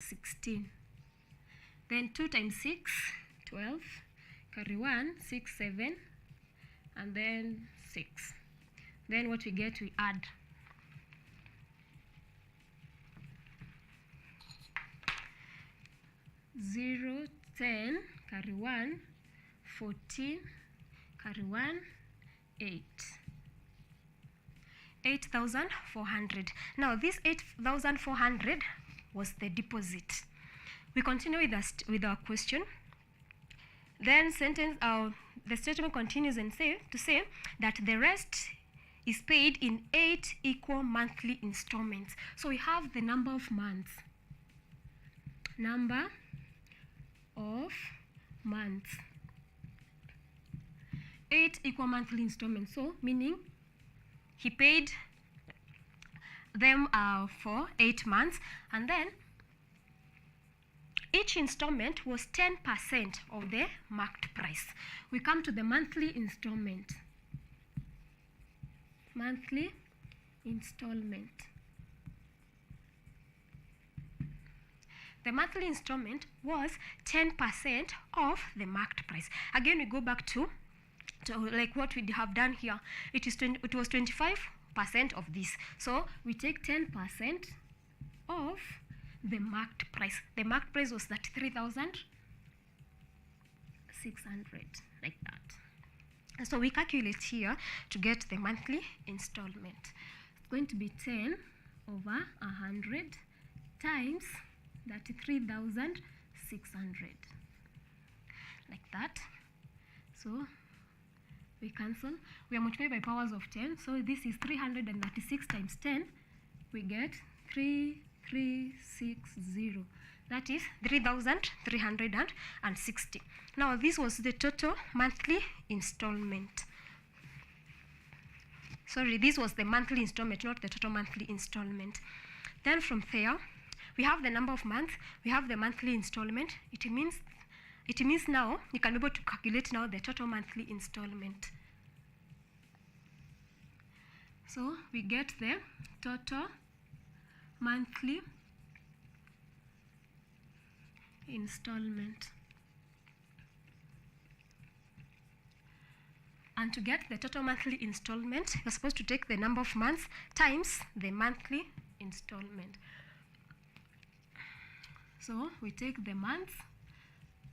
16. Then 2 times 6, 12. Carry 1, 6, 7. And then 6. Then what we get, we add. 0, 10, carry 1, 14, carry 1, 8. 8,400. Now this 8,400 was the deposit. We continue with our question. Then the statement continues and to say that the rest is paid in 8 equal monthly installments. So we have the number of months. Number of months. 8 equal monthly installments. So meaning he paid them for 8 months, and then each installment was 10% of the marked price. We come to the monthly installment. Monthly installment. The monthly installment was 10% of the marked price. Again, we go back to like what we have done here. It was 25% of this. So we take 10% of the marked price. The marked price was 33,600, like that. So we calculate here to get the monthly installment. It's going to be 10 over 100 times 33,600, like that. So we cancel. We are multiplied by powers of 10. So this is 336 times 10. We get 3360. That is 3,360. Now this was the total monthly installment. Sorry, this was the monthly installment, not the total monthly installment. Then from there, we have the number of months, we have the monthly installment. It means now you can be able to calculate now the total monthly installment. So we get the total monthly installment. And to get the total monthly installment, you're supposed to take the number of months times the monthly installment. So we take the months,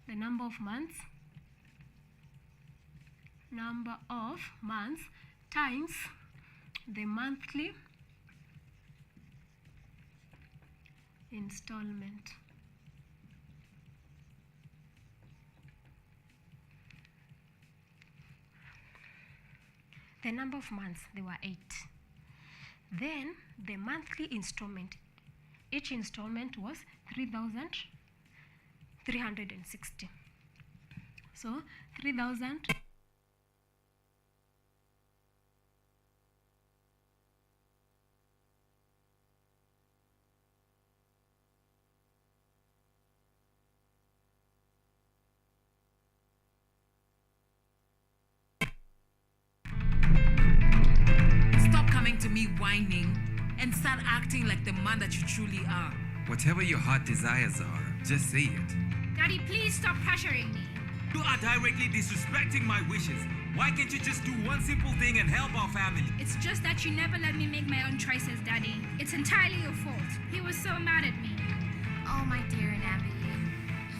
the number of months times the monthly installment. The number of months, they were 8. Then the monthly installment, each installment was 3,360. So 3,000. Stop coming to me whining and start acting like the man that you truly are. Whatever your heart desires are, just say it. Daddy, please stop pressuring me. You are directly disrespecting my wishes. Why can't you just do one simple thing and help our family? It's just that you never let me make my own choices, Daddy. It's entirely your fault. He was so mad at me. Oh, my dear Nabby.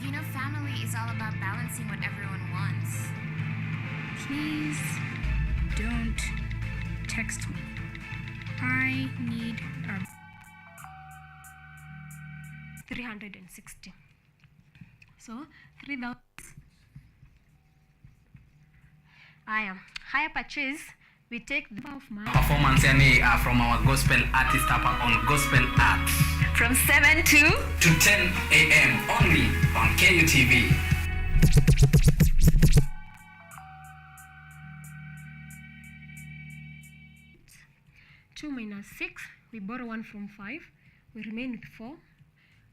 You know, family is all about balancing what everyone wants. Please don't text me. I need a 360. So 3,000. Higher purchase, we take the of money. Performance from our gospel artist on Gospel Arts from 7 to 10 a.m. only on KUTV. 2 minus 6, we borrow 1 from 5, we remain with 4.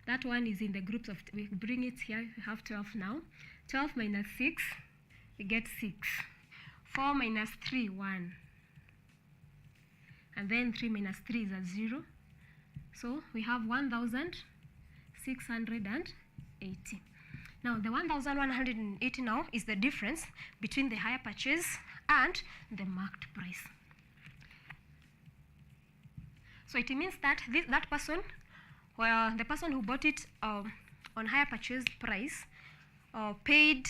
That one is in the groups of, we bring it here, we have 12 now. 12 minus 6, we get 6. 4 minus 3, 1. And then 3 minus 3 is a 0. So we have 1,000 1,680. Now the 1,180 now is the difference between the hire purchase and the marked price. So it means that that person, the person who bought it on hire purchase price, paid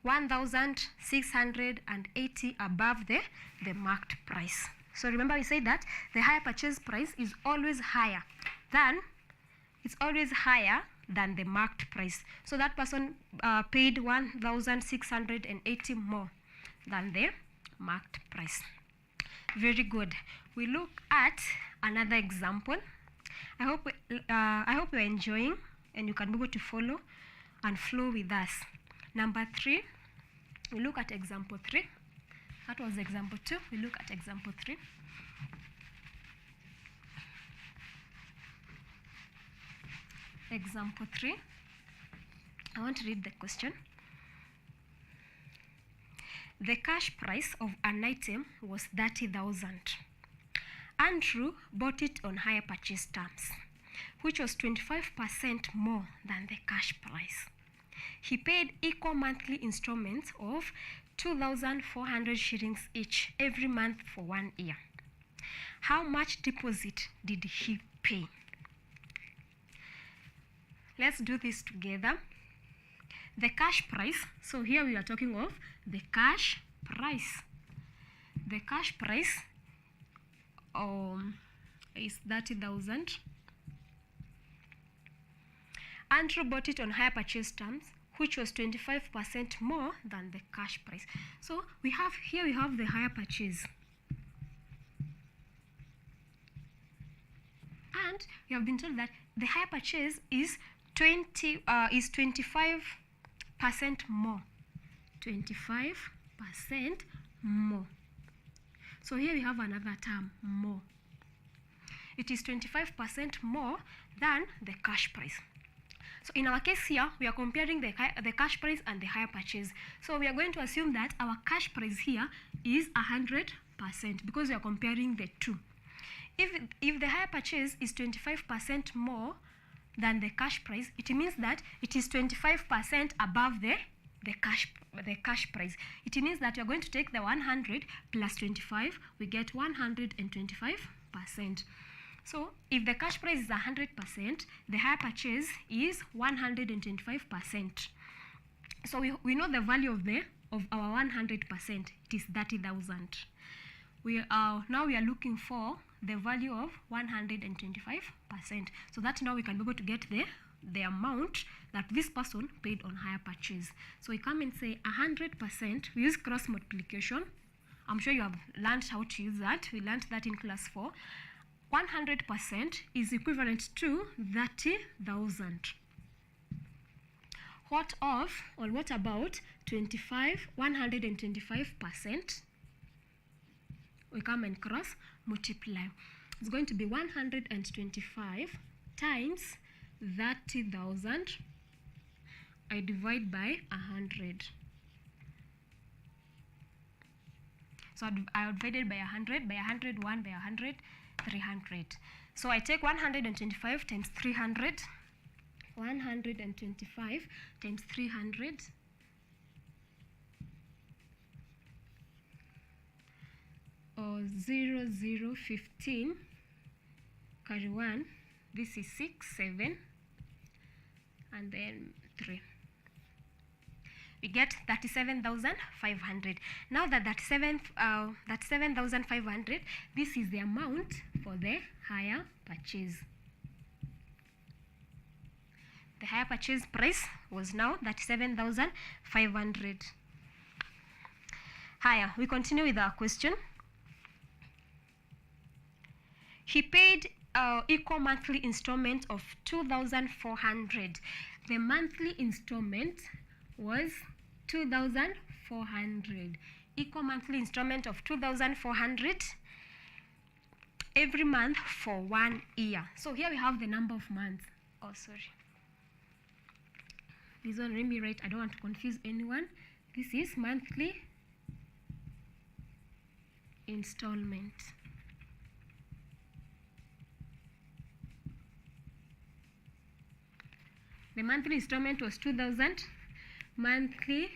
1,680 above the marked price. So remember we said that the hire purchase price is always higher than the marked price. So that person paid 1,680 more than the marked price. Very good. We look at another example. I hope you're enjoying and you can be able to follow and flow with us. Number 3, we look at example 3. That was example 2. We look at example 3. Example 3. I want to read the question. The cash price of an item was 30,000. Andrew bought it on hire purchase terms, which was 25% more than the cash price. He paid equal monthly installments of 2,400 shillings each every month for 1 year. How much deposit did he pay? Let's do this together. The cash price, so here we are talking of the cash price. The cash price is 30,000. Andrew bought it on hire purchase terms, which was 25% more than the cash price. So we have the hire purchase. And we have been told that the hire purchase is 25% more. 25% more. So here we have another term, more. It is 25% more than the cash price. So in our case here, we are comparing the cash price and the hire purchase. So we are going to assume that our cash price here is 100% because we are comparing the two. If the hire purchase is 25% more than the cash price, it means that it is 25% above the cash price. It means that we are going to take the 100 plus 25, we get 125%. So if the cash price is 100%, the hire purchase is 125%. So we know the value of our 100%. It is 30,000. Now we are looking for the value of 125%. So that now we can be able to get the amount that this person paid on hire purchase. So we come and say 100%. We use cross multiplication. I'm sure you have learned how to use that. We learned that in class 4. 100% is equivalent to 30,000. What about 125%? We come and cross multiply. It's going to be 125 times 30,000. I divide by 100. So I divided by 100, by 100, 1 by 100, 300. So I take 125 times 300. 125 times 300. Or 0015. Carry 1. This is 6, 7. And then 3. We get 37,500. Now that 7,500, this is the amount for the hire purchase. The hire purchase price was now 37,500. Higher. We continue with our question. He paid equal monthly installment of 2,400. The monthly installment was 2,400. Equal monthly installment of 2,400 every month for 1 year. So here we have the number of months. Oh, sorry. This one, let me write. I don't want to confuse anyone. This is monthly installment. The monthly installment was 2,000. Monthly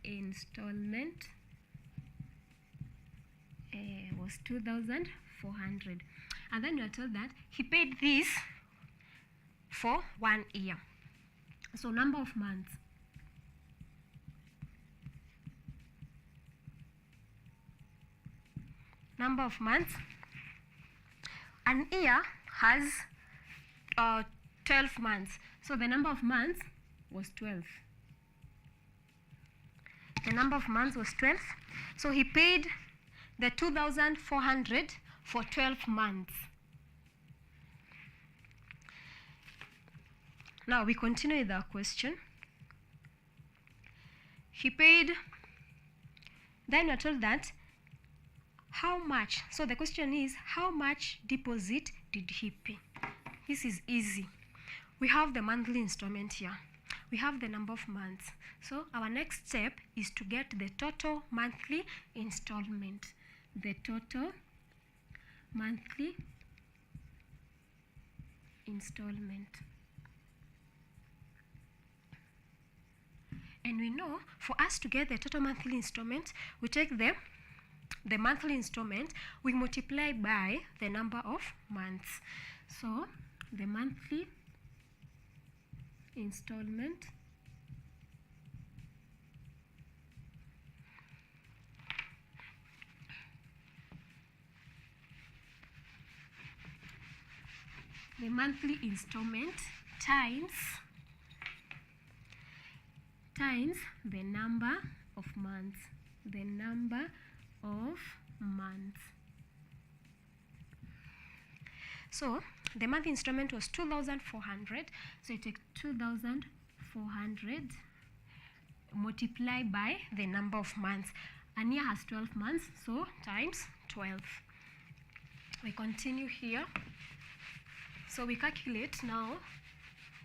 installment was 2,400. And then you are told that he paid this for 1 year. So number of months. Number of months. An year has 12 months. So the number of months was 12. The number of months was 12. So he paid the 2,400 for 12 months. Now we continue with our question. He paid, then we're told that how much, so the question is how much deposit did he pay? This is easy. We have the monthly installment here. We have the number of months. So our next step is to get the total monthly installment. The total monthly installment. And we know for us to get the total monthly installment, we take the monthly installment, we multiply by the number of months. So the monthly installment times the number of months. The number of months. So the monthly installment was 2,400. So you take 2,400 multiply by the number of months. An year has 12 months, so times 12. We continue here. So we calculate now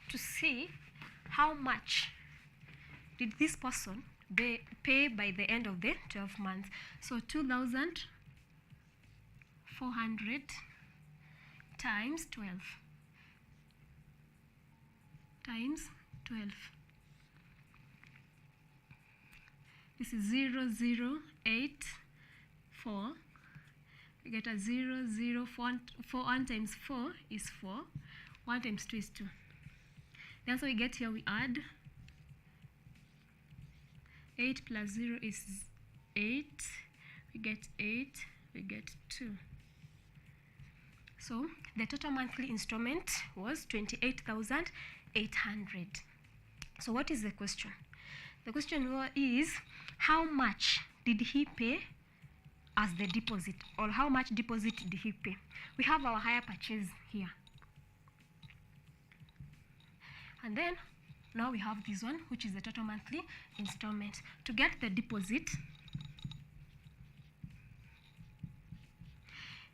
to see how much did this person pay by the end of the 12 months. So 2,400 times 12 times 12. This is 0,084. We get a 0,044. 1 times 4 is 4. 1 times 2 is 2. The answer we get here, we add 8 plus 0 is 8. We get 8. We get 2. So the total monthly installment was 28,800. So what is the question? The question is how much did he pay as the deposit, or how much deposit did he pay? We have our hire purchase here. And then now we have this one, which is the total monthly installment. To get the deposit,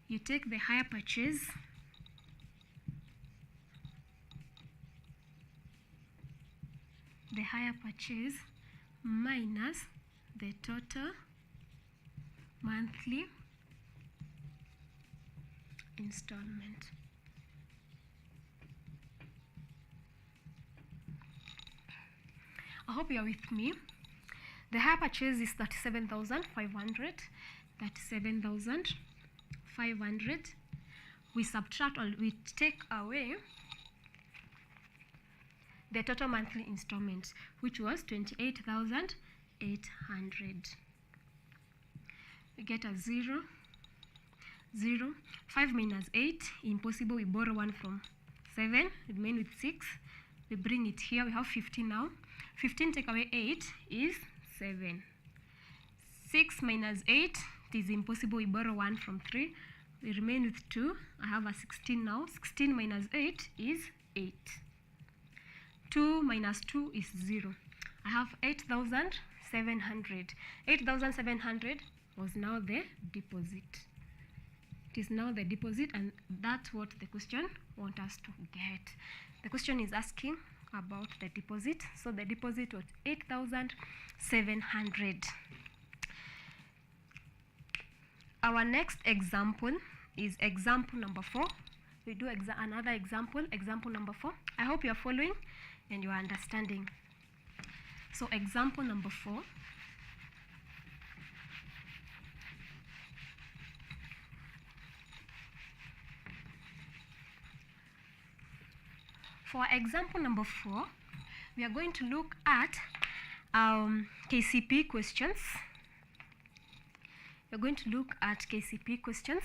you take the hire purchase minus the total monthly installment. I hope you are with me. The hire purchase is 37,500. 37,500. We subtract, or we take away the total monthly installment, which was 28,800. We get a 0, 0. 5 minus 8, impossible. We borrow 1 from 7, we remain with 6. We bring it here, we have 15 now. 15 take away 8 is 7. 6 minus 8, it is impossible. We borrow 1 from 3. We remain with 2. I have a 16 now. 16 minus 8 is 8. 2 minus 2 is 0. I have 8,700. 8,700 was now the deposit. It is now the deposit, and that's what the question wants us to get. The question is asking about the deposit. So the deposit was 8,700. Our next example is example number 4. We do another example, example number 4. I hope you are following. and your understanding. So example number 4. For example number 4, we are going to look at KCP questions. We're going to look at KCP questions.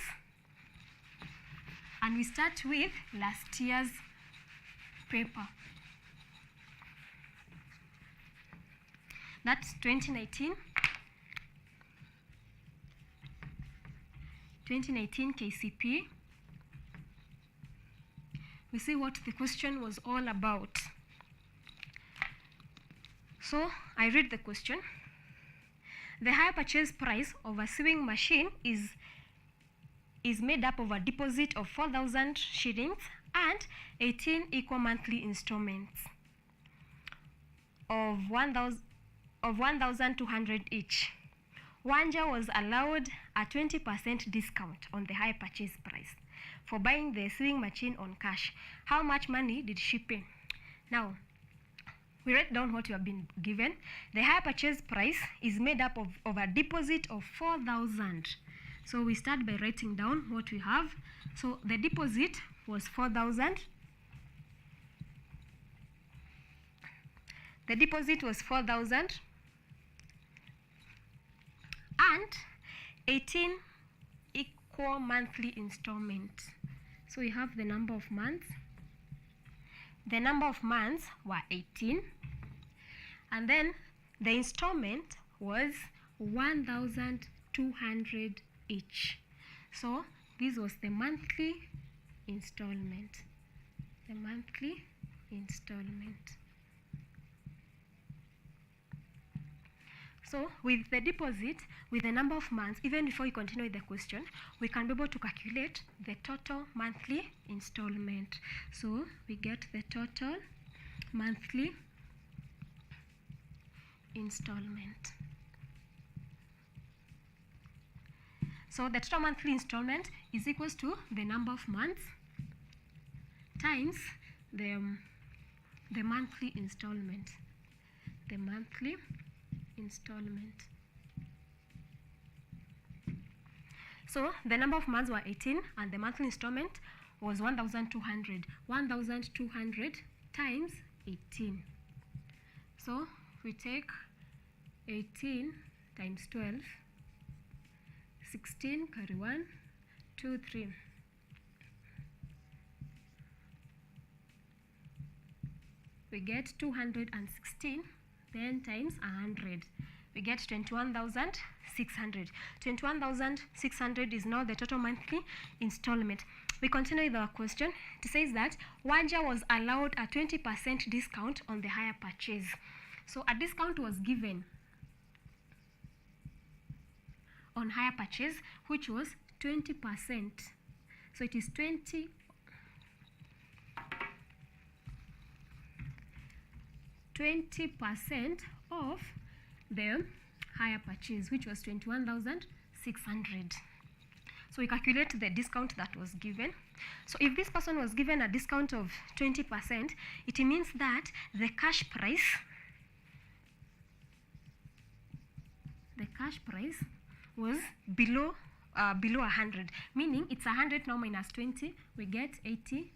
And we start with last year's paper. That's 2019 KCP. We see what the question was all about. So I read the question. The hire purchase price of a sewing machine is made up of a deposit of 4,000 shillings and 18 equal monthly installments of 1,200 each. Wanja was allowed a 20% discount on the hire purchase price for buying the sewing machine on cash. How much money did she pay? Now, we write down what you have been given. The hire purchase price is made up of a deposit of 4,000. So we start by writing down what we have. So the deposit was 4,000. The deposit was 4,000 and 18 equal monthly installments. So we have the number of months. The number of months were 18, and then the installment was 1,200 each. So this was the monthly installment. The monthly installment. So with the deposit, with the number of months, even before we continue with the question, we can be able to calculate the total monthly installment. So we get the total monthly installment. So the total monthly installment is equals to the number of months times the monthly installment. The monthly installment. So the number of months were 18 and the monthly installment was 1,200. 1,200 times 18. So we take 18 times 12, 16, carry 1, 2, 3. We get 216, then times 100. We get 21,600. 21,600 is now the total monthly installment. We continue with our question. It says that Wanja was allowed a 20% discount on the hire purchase. So a discount was given on hire purchase, which was 20%. So it is 20% of the hire purchase, which was 21,600. So we calculate the discount that was given. So if this person was given a discount of 20%, it means that the cash price was below 100, meaning it's 100 now minus 20, we get 80%.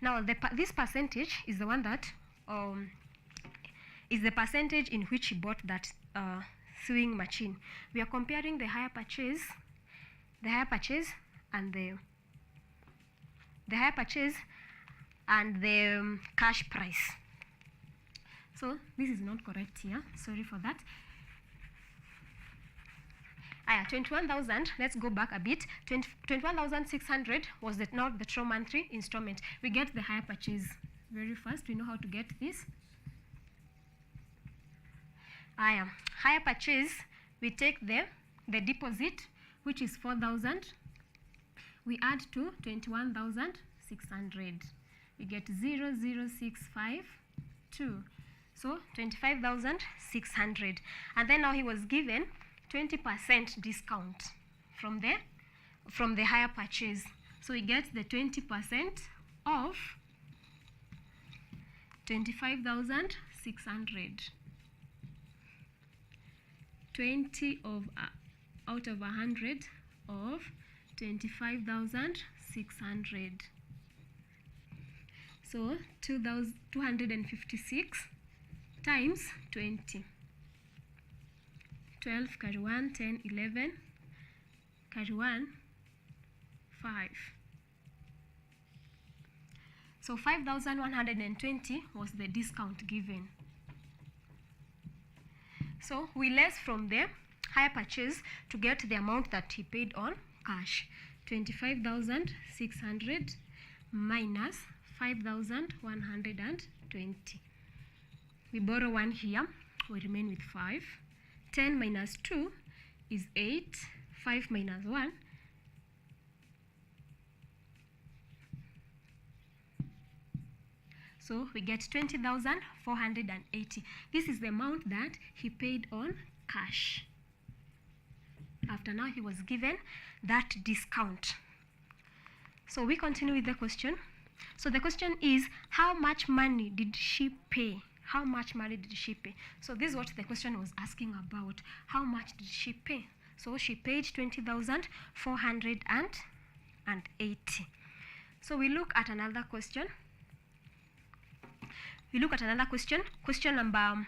Now this percentage is the one that is the percentage in which he bought that sewing machine. We are comparing the hire purchase and the cash price. So this is not correct here. Sorry for that. 21,000. Let's go back a bit. 21,600 was not the true monthly installment. We get the hire purchase very fast. We know how to get this. Hire purchase. We take the deposit, which is 4,000. We add to 21,600. We get 00652. So 25,600. And then now he was given 20% discount from the hire purchase. So we get the 20% of 25,600. 20 out of 100 of 25,600. So 256 times 20. 12 carry 1, 10, 11, carry 1, 5. So 5,120 was the discount given. So we less from the hire purchase to get the amount that he paid on cash. 25,600 minus 5,120. We borrow 1 here, we remain with 5. 10 minus 2 is 8. 5 minus 1 . So we get 20,480. This is the amount that he paid on cash. After now he was given that discount. So we continue with the question. So the question is, how much money did she pay? How much money did she pay? So this is what the question was asking about. How much did she pay? So she paid 20,480. So we look at another question. Question number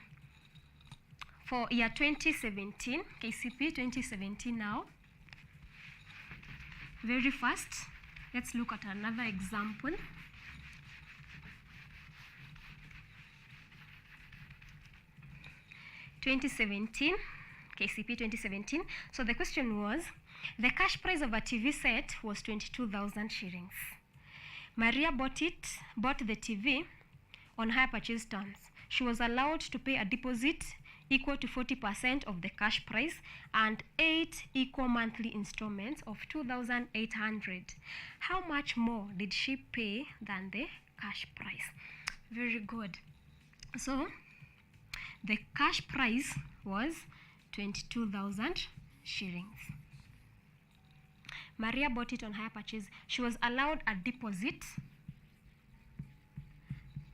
for year 2017, KCP 2017 now. Very fast, let's look at another example. KCP 2017. So the question was, the cash price of a TV set was 22,000 shillings. Maria bought the TV on hire purchase terms. She was allowed to pay a deposit equal to 40% of the cash price and 8 equal monthly installments of 2,800. How much more did she pay than the cash price? Very good. So the cash price was 22,000 shillings. Maria bought it on hire purchase. She was allowed a deposit.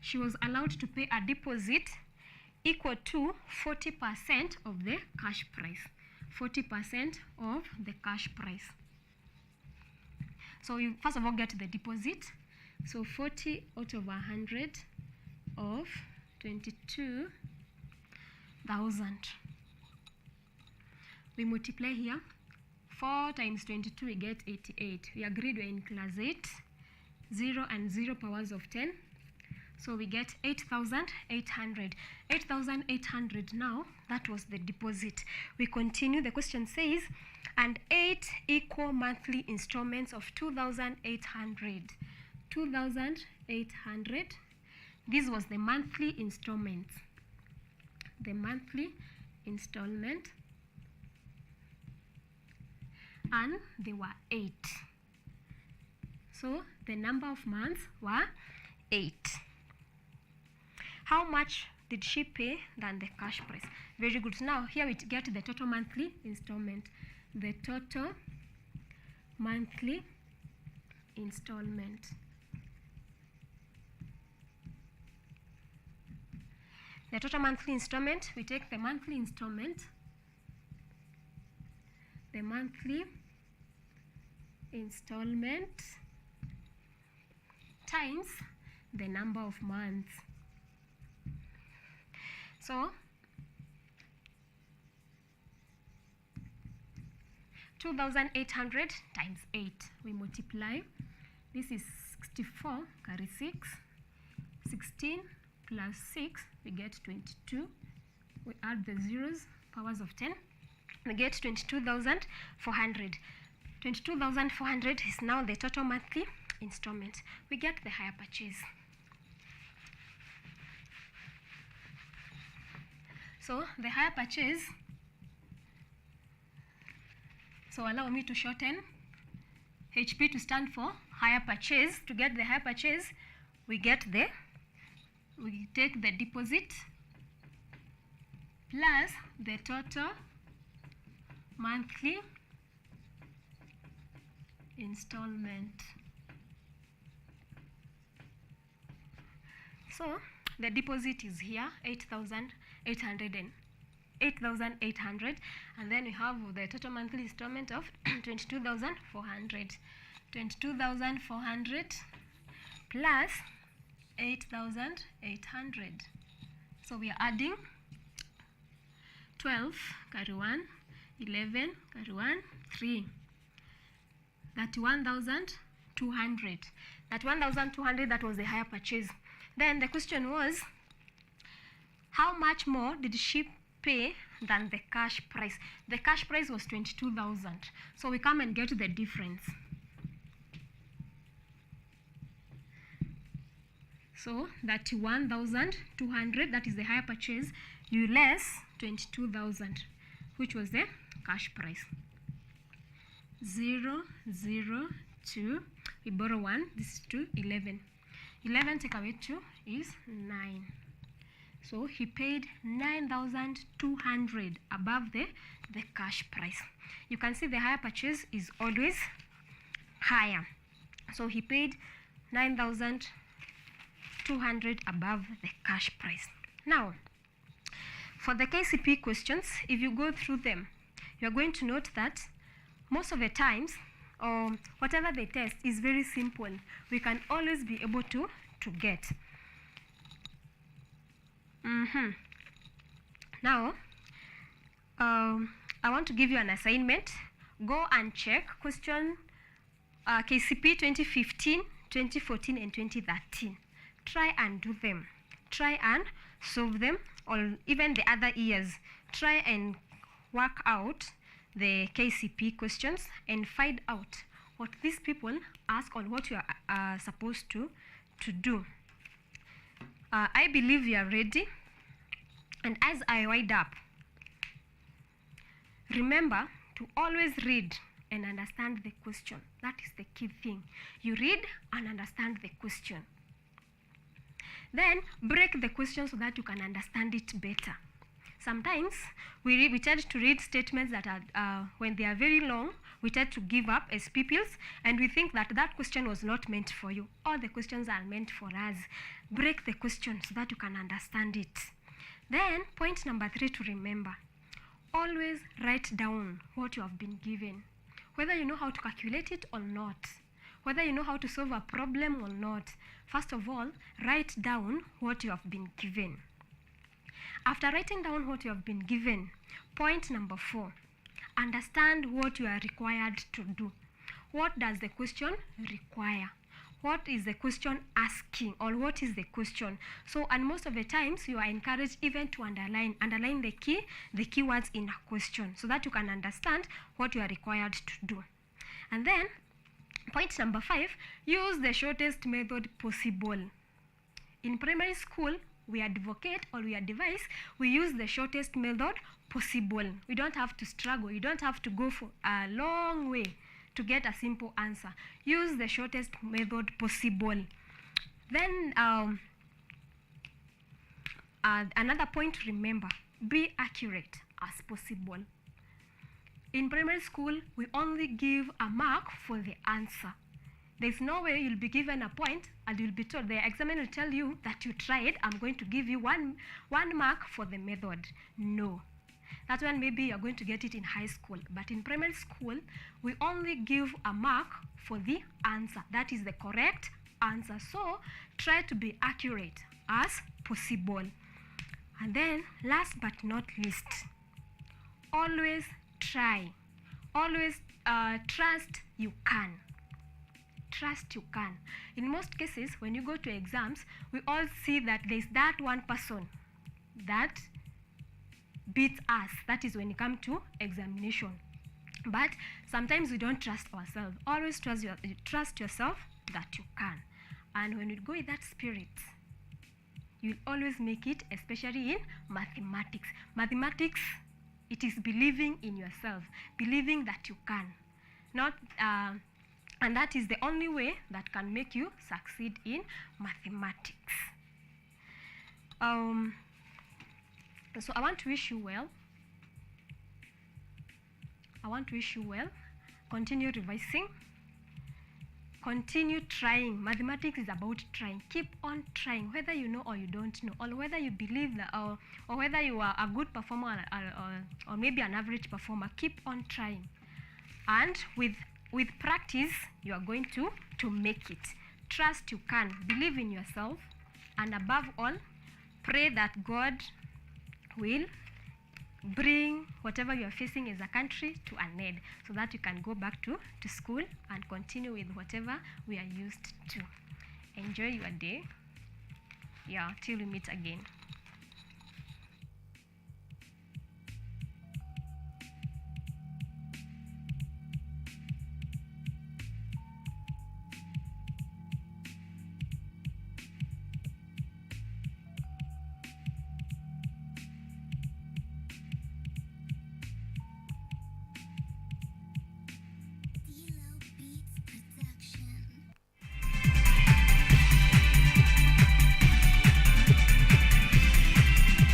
She was allowed to pay a deposit equal to 40% of the cash price. 40% of the cash price. So you first of all get the deposit. So 40 out of 100 of 22,000. We multiply here. 4 times 22 we get 88. We agreed we're in class 8. 0 and 0 powers of 10. So we get 8,800. 8,800 now, that was the deposit. We continue. The question says, and 8 equal monthly installments of 2,800. 2,800. This was the monthly installment. The monthly installment. And they were 8. So the number of months were 8. How much did she pay than the cash price? Very good. Now here we get the total monthly installment. The total monthly installment. The total monthly installment, we take the monthly installment. The monthly installment times the number of months. So 2,800 times 8. We multiply. This is 64, carry 6. 16 plus 6, we get 22. We add the zeros, powers of 10. We get 22,400. 22,400 is now the total monthly installment. We get the hire purchase. So the hire purchase, so allow me to shorten HP to stand for hire purchase. To get the hire purchase, we take the deposit plus the total monthly installment. So the deposit is here, 8,800 8,800, and then we have the total monthly installment of 22,400. 22,400 plus 8,800. So we are adding 12 carry 1, 11 carry 1, 3. That 1,200. That 1,200, that was the hire purchase. Then the question was, how much more did she pay than the cash price? The cash price was 22,000. So we come and get the difference. So that 1,200, that is the hire purchase, you less 22,000, which was the cash price. 0, 0, 2, we borrow 1, this is 2, 11. 11 take away 2 is 9. So he paid 9,200 above the cash price. You can see the hire purchase is always higher. So he paid 9,200 above the cash price. Now, for the KCP questions, if you go through them, you're going to note that most of the times, or whatever they test is very simple. We can always be able to get. Now, I want to give you an assignment. Go and check question KCP 2015, 2014, and 2013. Try and do them. Try and solve them, or even the other years. Try and work out the KCP questions and find out what these people ask or what you are supposed to do. I believe you are ready. And as I wind up, remember to always read and understand the question. That is the key thing. You read and understand the question. Then break the question so that you can understand it better. Sometimes we tend to read statements that are, when they are very long, we tend to give up as pupils, and we think that that question was not meant for you. All the questions are meant for us. Break the question so that you can understand it. Then, point number 3 to remember. Always write down what you have been given. Whether you know how to calculate it or not. Whether you know how to solve a problem or not. First of all, write down what you have been given. After writing down what you have been given, point number 4, understand what you are required to do. What does the question require? What is the question asking, or what is the question? So, and most of the times you are encouraged even to underline the keywords in a question, so that you can understand what you are required to do. And then point number 5, use the shortest method possible. In primary school, we advocate, or we advise, we use the shortest method possible. We don't have to struggle. You don't have to go for a long way to get a simple answer. Use the shortest method possible. Then another point to remember, be accurate as possible. In primary school, we only give a mark for the answer. There's no way you'll be given a point and you'll be told, the examiner will tell you that you tried, I'm going to give you one mark for the method. No. That one maybe you're going to get it in high school. But in primary school, we only give a mark for the answer. That is the correct answer. So try to be accurate as possible. And then last but not least, always try. Always trust you can. Trust you can. In most cases, when you go to exams, we all see that there's that one person that beats us. That is when you come to examination. But sometimes we don't trust ourselves. Always trust yourself that you can. And when you go with that spirit, you'll always make it, especially in mathematics. Mathematics, it is believing in yourself, believing that you can. And that is the only way that can make you succeed in mathematics. So I want to wish you well. Continue revising. continue trying. Mathematics is about trying. Keep on trying, whether you know or you don't know, or whether you believe that, or whether you are a good performer or maybe an average performer. Keep on trying, and with practice, you are going to make it. Trust you can. Believe in yourself, and above all, pray that God will bring whatever you are facing as a country to an end, so that you can go back to school and continue with whatever we are used to. Enjoy your day. Yeah, till we meet again.